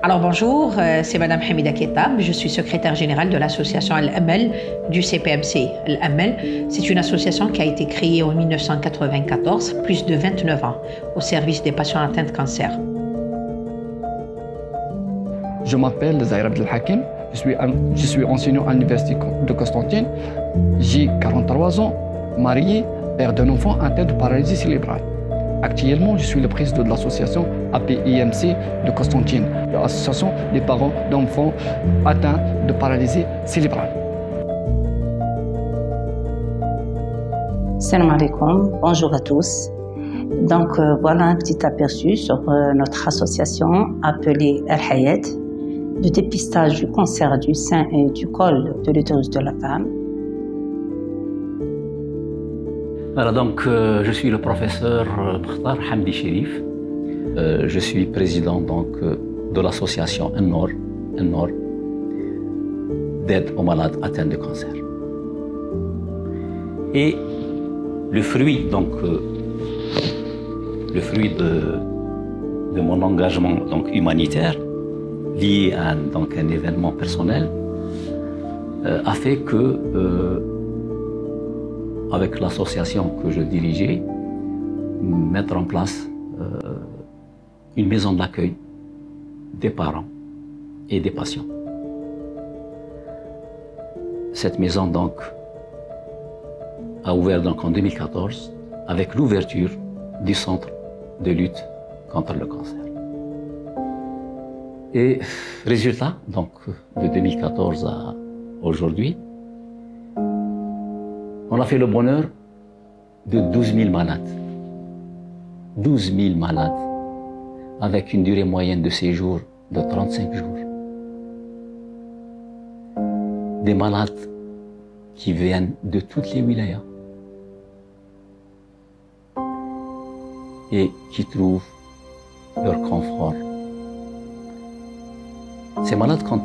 Alors bonjour, c'est Madame Hamida Ketab, je suis secrétaire générale de l'association Al-Amal du CPMC. Al-Amal, c'est une association qui a été créée en 1994, plus de 29 ans, au service des patients atteints de cancer. Je m'appelle Zahir Abdelhakim, je suis enseignant à l'université de Constantine, j'ai 43 ans, marié, père d'un enfant atteint de paralysie cérébrale. Actuellement, je suis le président de l'association APIMC de Constantine, l'association des parents d'enfants atteints de paralysie cérébrale. Salam alaikum, bonjour à tous. Donc voilà un petit aperçu sur notre association appelée Al-Hayat, de dépistage du cancer du sein et du col de l'utérus de la femme. Voilà, donc je suis le professeur Bakhtar Hamdi Cherif. Je suis président donc, de l'association An-Nour d'aide aux malades atteints de cancer. Et le fruit, donc, le fruit de mon engagement donc, humanitaire, lié à donc, un événement personnel, a fait que avec l'association que je dirigeais, mettre en place une maison d'accueil des parents et des patients. Cette maison donc a ouvert donc en 2014 avec l'ouverture du centre de lutte contre le cancer. Et résultat, donc de 2014 à aujourd'hui, on a fait le bonheur de 12 000 malades. 12 000 malades, avec une durée moyenne de séjour de 35 jours. Des malades qui viennent de toutes les wilayas et qui trouvent leur confort. Ces malades, quand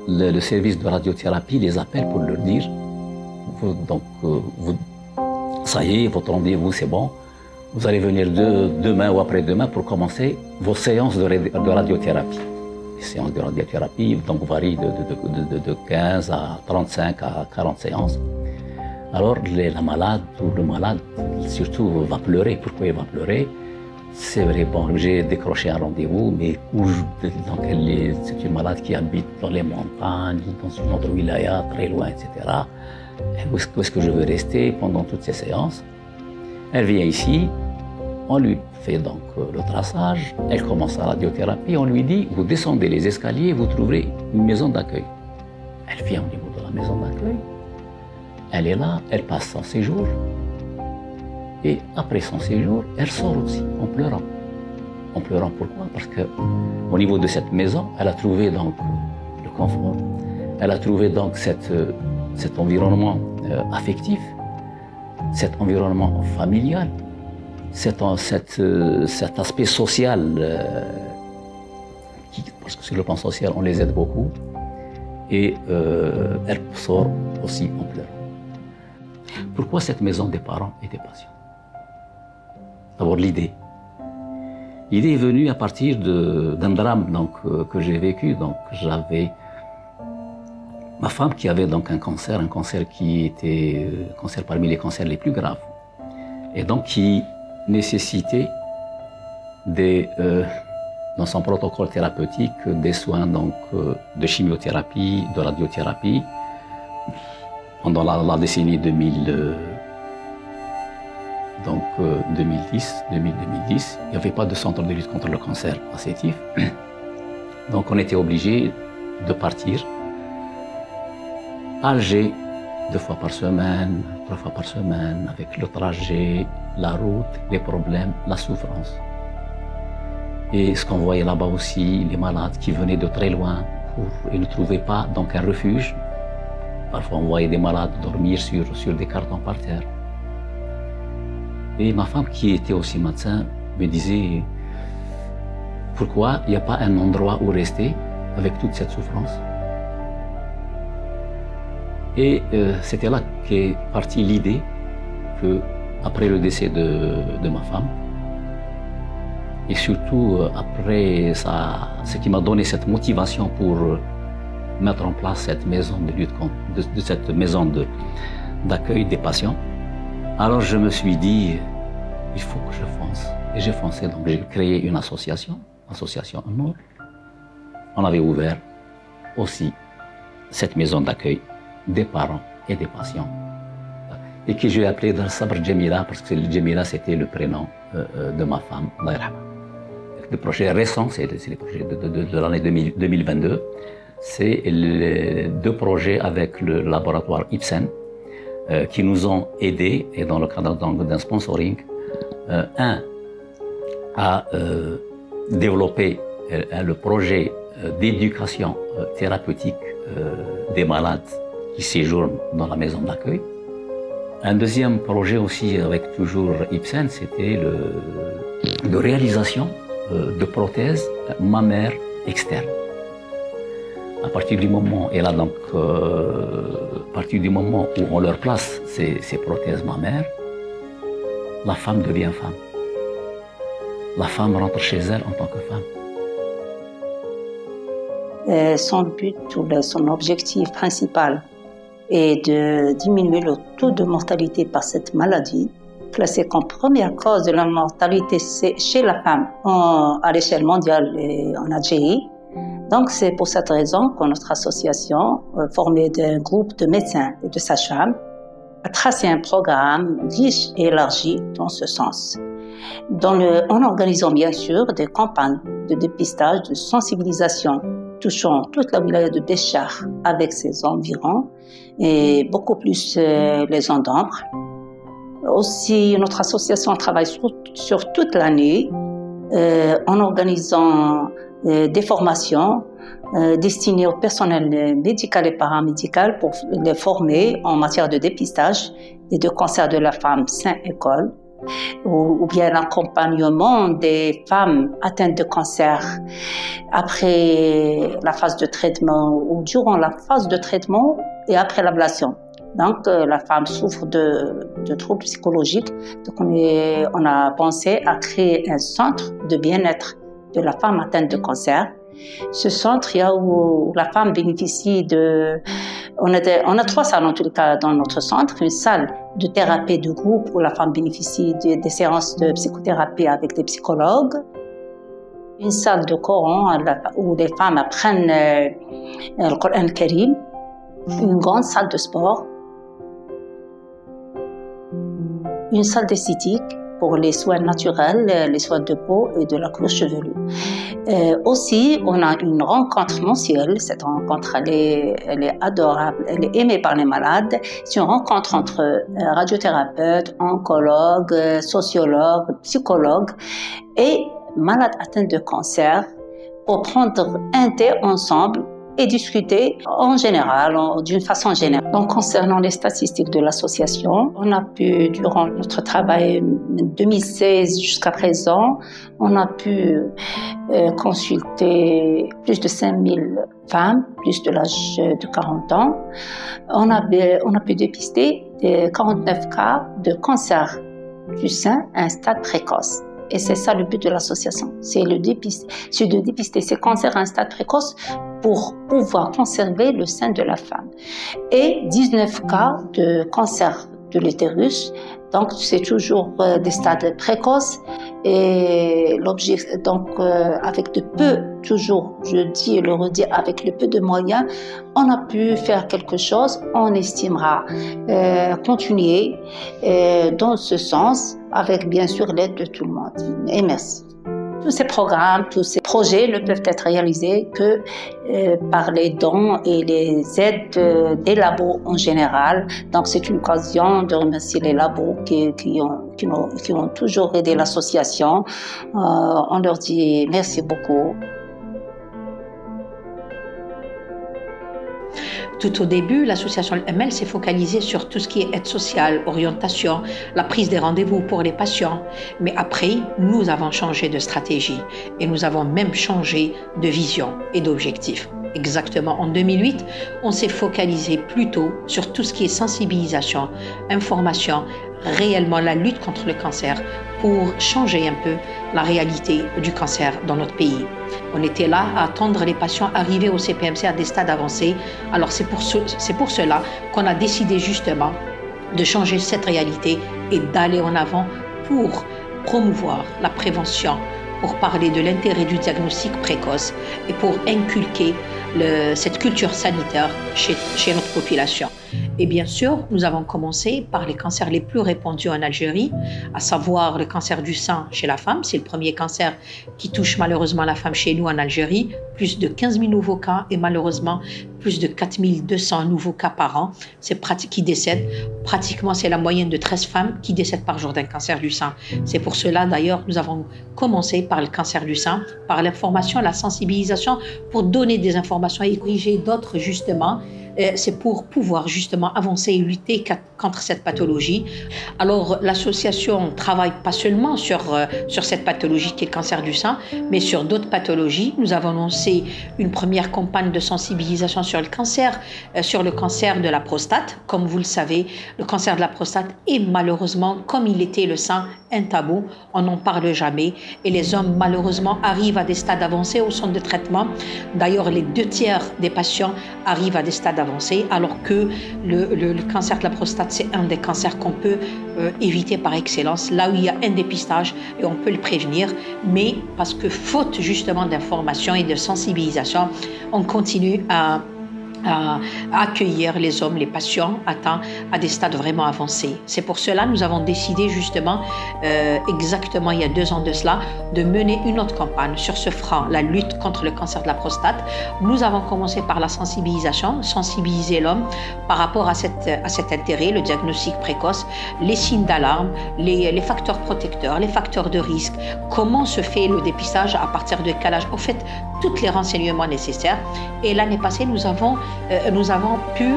le service de radiothérapie les appelle pour leur dire donc, ça y est, votre rendez-vous, c'est bon. Vous allez venir demain ou après-demain pour commencer vos séances de radiothérapie. Les séances de radiothérapie donc, varient de 15 à 35 à 40 séances. Alors, la malade ou le malade, surtout, va pleurer. Pourquoi il va pleurer? C'est vrai, bon, j'ai décroché un rendez-vous, mais c'est une malade qui habite dans les montagnes, dans une autre wilaya, très loin, etc. Où est-ce que je veux rester pendant toutes ces séances? Elle vient ici, on lui fait donc le traçage, elle commence la radiothérapie, on lui dit, vous descendez les escaliers, vous trouverez une maison d'accueil. Elle vient au niveau de la maison d'accueil, elle est là, elle passe son séjour, et après son séjour, elle sort aussi, en pleurant. En pleurant pourquoi? Parce qu'au niveau de cette maison, elle a trouvé donc le confort, elle a trouvé donc cet environnement affectif, cet environnement familial, cet aspect social, parce que sur le plan social, on les aide beaucoup, et elle sort aussi en pleurant. Pourquoi cette maison des parents et des patients? D'abord l'idée. L'idée est venue à partir d'un drame donc, que j'ai vécu. Donc, j'avais ma femme qui avait donc un cancer qui était cancer parmi les cancers les plus graves, et donc qui nécessitait dans son protocole thérapeutique des soins donc, de chimiothérapie, de radiothérapie. Pendant la décennie 2010, il n'y avait pas de centre de lutte contre le cancer à Sétif. Donc on était obligé de partir à Alger 2 fois par semaine, 3 fois par semaine, avec le trajet, la route, les problèmes, la souffrance. Et ce qu'on voyait là-bas aussi, les malades qui venaient de très loin et ne trouvaient pas donc un refuge. Parfois on voyait des malades dormir sur des cartons par terre. Et ma femme, qui était aussi médecin, me disait pourquoi il n'y a pas un endroit où rester avec toute cette souffrance. Et c'était là qu'est partie l'idée que, après le décès de ma femme, Et surtout, après ça, ce qui m'a donné cette motivation pour mettre en place cette maison de lutte contre, cette maison d'accueil des patients. Alors je me suis dit, il faut que je fonce. Et j'ai foncé, donc j'ai créé une association, l'association Amour. On avait ouvert aussi cette maison d'accueil des parents et des patients. Et que j'ai appelé Dar Sabr Jamila, parce que Jamila c'était le prénom de ma femme, Allah. Le projet récent, c'est les projets de l'année 2022. C'est les 2 projets avec le laboratoire Ipsen qui nous ont aidés, et dans le cadre d'un sponsoring, un à développer le projet d'éducation thérapeutique des malades qui séjournent dans la maison d'accueil. Un deuxième projet aussi avec toujours Ipsen, c'était de réalisation de prothèses mammaires externes. À partir du moment, et là donc, à partir du moment où on leur place ces prothèses mammaires, la femme devient femme. La femme rentre chez elle en tant que femme. Son but, son objectif principal est de diminuer le taux de mortalité par cette maladie, classée comme première cause de la mortalité chez la femme à l'échelle mondiale et en Algérie. Donc c'est pour cette raison que notre association, formée d'un groupe de médecins et de sages-femmes, a tracé un programme riche et élargi dans ce sens. En organisant bien sûr des campagnes de dépistage, de sensibilisation touchant toute la wilaya de Béchar avec ses environs et beaucoup plus les Andambres. Aussi, notre association travaille sur toute l'année en organisant des formations destinées au personnel médical et paramédical pour les former en matière de dépistage et de cancer de la femme sein et col, ou bien l'accompagnement des femmes atteintes de cancer après la phase de traitement ou durant la phase de traitement et après l'ablation. Donc, la femme souffre de troubles psychologiques. Donc, on a pensé à créer un centre de bien-être de la femme atteinte de cancer. Ce centre, il y a où la femme bénéficie on a 3 salles en tout cas dans notre centre. Une salle de thérapie de groupe où la femme bénéficie des séances de psychothérapie avec des psychologues. Une salle de Coran où les femmes apprennent le Coran Karim. Une grande salle de sport. Une salle d'esthétique pour les soins naturels, les soins de peau et de la couleur chevelue. Aussi, on a une rencontre mensuelle. Cette rencontre, elle est adorable, elle est aimée par les malades. C'est une rencontre entre radiothérapeutes, oncologues, sociologues, psychologues et malades atteints de cancer pour prendre un thé ensemble et discuter en général, d'une façon générale. Donc, concernant les statistiques de l'association, on a pu, durant notre travail 2016 jusqu'à présent, on a pu consulter plus de 5000 femmes, plus de l'âge de 40 ans. On a pu dépister 49 cas de cancer du sein à un stade précoce. Et c'est ça le but de l'association, c'est de dépister ces cancers à un stade précoce pour pouvoir conserver le sein de la femme. Et 19 cas de cancer de l'utérus, donc c'est toujours des stades précoces et l'objectif, donc avec de peu, toujours je dis et le redis, avec le peu de moyens, on a pu faire quelque chose, on estimera continuer dans ce sens avec bien sûr l'aide de tout le monde. Et merci. Tous ces programmes, tous ces projets ne peuvent être réalisés que par les dons et les aides des labos en général. Donc c'est une occasion de remercier les labos qui ont toujours aidé l'association. On leur dit merci beaucoup. Tout au début, l'association Al-Amal s'est focalisée sur tout ce qui est aide sociale, orientation, la prise des rendez-vous pour les patients. Mais après, nous avons changé de stratégie et nous avons même changé de vision et d'objectif. Exactement en 2008, on s'est focalisé plutôt sur tout ce qui est sensibilisation, information, réellement la lutte contre le cancer pour changer un peu la réalité du cancer dans notre pays. On était là à attendre les patients arrivés au CPMC à des stades avancés. Alors c'est pour cela qu'on a décidé justement de changer cette réalité et d'aller en avant pour promouvoir la prévention, pour parler de l'intérêt du diagnostic précoce et pour inculquer cette culture sanitaire chez notre population. Et bien sûr, nous avons commencé par les cancers les plus répandus en Algérie, à savoir le cancer du sein chez la femme. C'est le premier cancer qui touche malheureusement la femme chez nous en Algérie. Plus de 15 000 nouveaux cas et malheureusement plus de 4 200 nouveaux cas par an qui décèdent. Pratiquement, c'est la moyenne de 13 femmes qui décèdent par jour d'un cancer du sein. C'est pour cela d'ailleurs nous avons commencé par le cancer du sein, par l'information, la sensibilisation, pour donner des informations et corriger d'autres justement. C'est pour pouvoir justement avancer et lutter contre cette pathologie. Alors l'association travaille pas seulement sur cette pathologie qui est le cancer du sein, mais sur d'autres pathologies. Nous avons lancé une première campagne de sensibilisation sur le cancer de la prostate. Comme vous le savez, le cancer de la prostate est malheureusement, comme il était le sein, un tabou. On n'en parle jamais et les hommes malheureusement arrivent à des stades avancés au centre de traitement. D'ailleurs, les 2/3 des patients arrivent à des stades avancés, alors que le cancer de la prostate, c'est un des cancers qu'on peut éviter par excellence, là où il y a un dépistage et on peut le prévenir. Mais parce que faute justement d'information et de sensibilisation, on continue à accueillir les hommes, les patients atteints à des stades vraiment avancés. C'est pour cela que nous avons décidé justement, exactement il y a 2 ans de cela, de mener une autre campagne sur ce front, la lutte contre le cancer de la prostate. Nous avons commencé par la sensibilisation, sensibiliser l'homme par rapport à cet intérêt, le diagnostic précoce, les signes d'alarme, les facteurs protecteurs, les facteurs de risque, comment se fait le dépistage, à partir de quel âge, en fait, tous les renseignements nécessaires. Et l'année passée, nous avons pu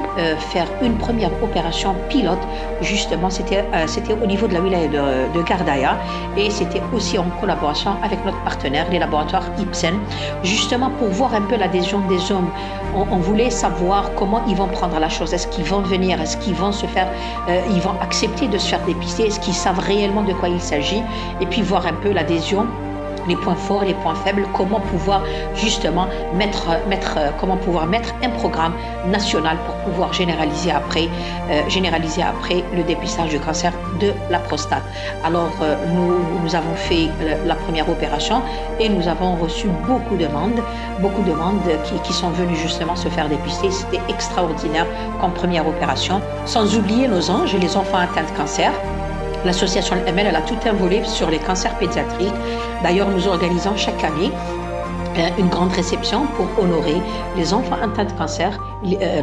faire une première opération pilote. Justement, c'était au niveau de la wilaya de Gardaïa et c'était aussi en collaboration avec notre partenaire, les laboratoires Ipsen, justement pour voir un peu l'adhésion des hommes. On voulait savoir comment ils vont prendre la chose. Est-ce qu'ils vont venir? Est-ce qu'ils vont ils vont accepter de se faire dépister? Est-ce qu'ils savent réellement de quoi il s'agit? Et puis voir un peu l'adhésion, les points forts, les points faibles, comment pouvoir justement mettre un programme national pour pouvoir généraliser après le dépistage du cancer de la prostate. Alors nous avons fait la première opération et nous avons reçu beaucoup de demandes qui sont venues justement se faire dépister. C'était extraordinaire comme première opération, sans oublier nos anges et les enfants atteints de cancer. L'association Al-Amal, elle a tout un volet sur les cancers pédiatriques. D'ailleurs, nous organisons chaque année une grande réception pour honorer les enfants atteints de cancer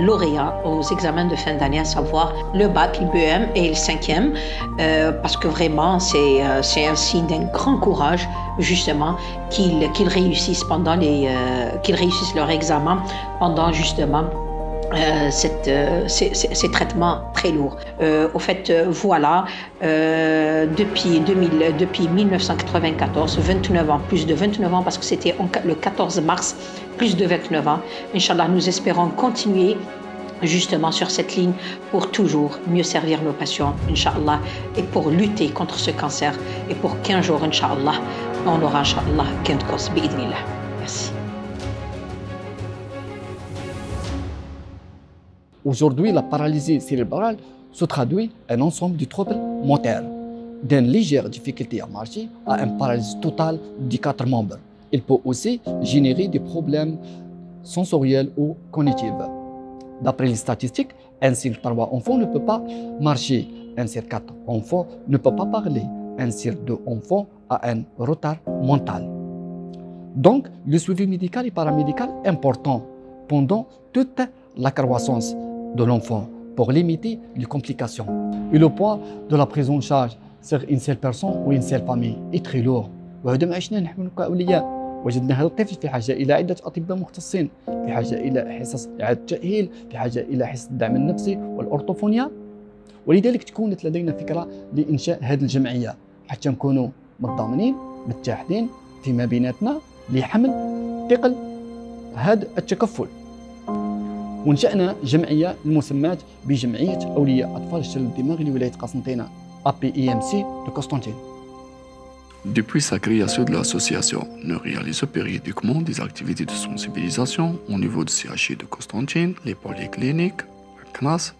lauréats aux examens de fin d'année, à savoir le bac, le BEM et le 5e, parce que vraiment, c'est un signe d'un grand courage, justement, qu'ils réussissent leur examen pendant, justement, ces traitements très lourds. Au fait, voilà, depuis 1994, 29 ans, plus de 29 ans, parce que c'était le 14 mars, plus de 29 ans. Inch'Allah, nous espérons continuer justement sur cette ligne pour toujours mieux servir nos patients, Inch'Allah, et pour lutter contre ce cancer, et pour qu'un jour, Inch'Allah, on aura, Inch'Allah, gain de cause, bi'idhnillah. Merci. Aujourd'hui, la paralysie cérébrale se traduit en ensemble de troubles moteurs, d'une légère difficulté à marcher à une paralysie totale des 4 membres. Il peut aussi générer des problèmes sensoriels ou cognitifs. D'après les statistiques, 1 sur 3 enfants ne peut pas marcher, 1 sur 4 enfants ne peut pas parler, 1 sur 2 enfants a un retard mental. Donc, le suivi médical et paramédical est important pendant toute la croissance de l'enfant pour limiter les complications. Et le poids de la prise en charge sur une seule personne ou une seule famille est très lourd. وهذا ما عشنا نحن كأولياء. وجدنا هذا الطفل في حاجة إلى عدة أطباء مختصين، في حاجة إلى حصص إعادة تأهيل، في حاجة إلى حصص الدعم النفسي والأورتوفونيا. ولذلك تكونت لدينا فكرة لإنشاء هذه الجمعية حتى نكونوا متضامنين متحدين فيما بيناتنا لحمل ثقل هذا التكفل. وانشأنا جمعية المسماة بجمعية أولياء أطفال الشلل الدماغي لولاية قسنطينة. APIMC de Constantine. Depuis sa création de l'association, nous réalisons périodiquement des activités de sensibilisation au niveau du CHU de Constantine, les polycliniques, la CNAS.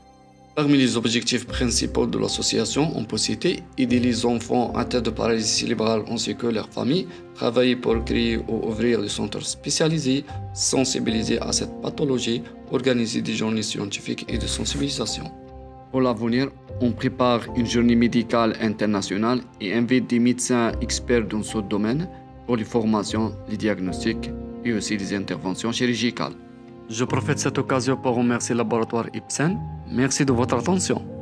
Parmi les objectifs principaux de l'association, on peut citer aider les enfants atteints de paralysie cérébrale ainsi que leurs familles, travailler pour créer ou ouvrir des centres spécialisés, sensibiliser à cette pathologie, organiser des journées scientifiques et de sensibilisation. Pour l'avenir, on prépare une journée médicale internationale et invite des médecins experts dans ce domaine pour les formations, les diagnostics et aussi les interventions chirurgicales. Je profite de cette occasion pour remercier le laboratoire Ipsen. Merci de votre attention.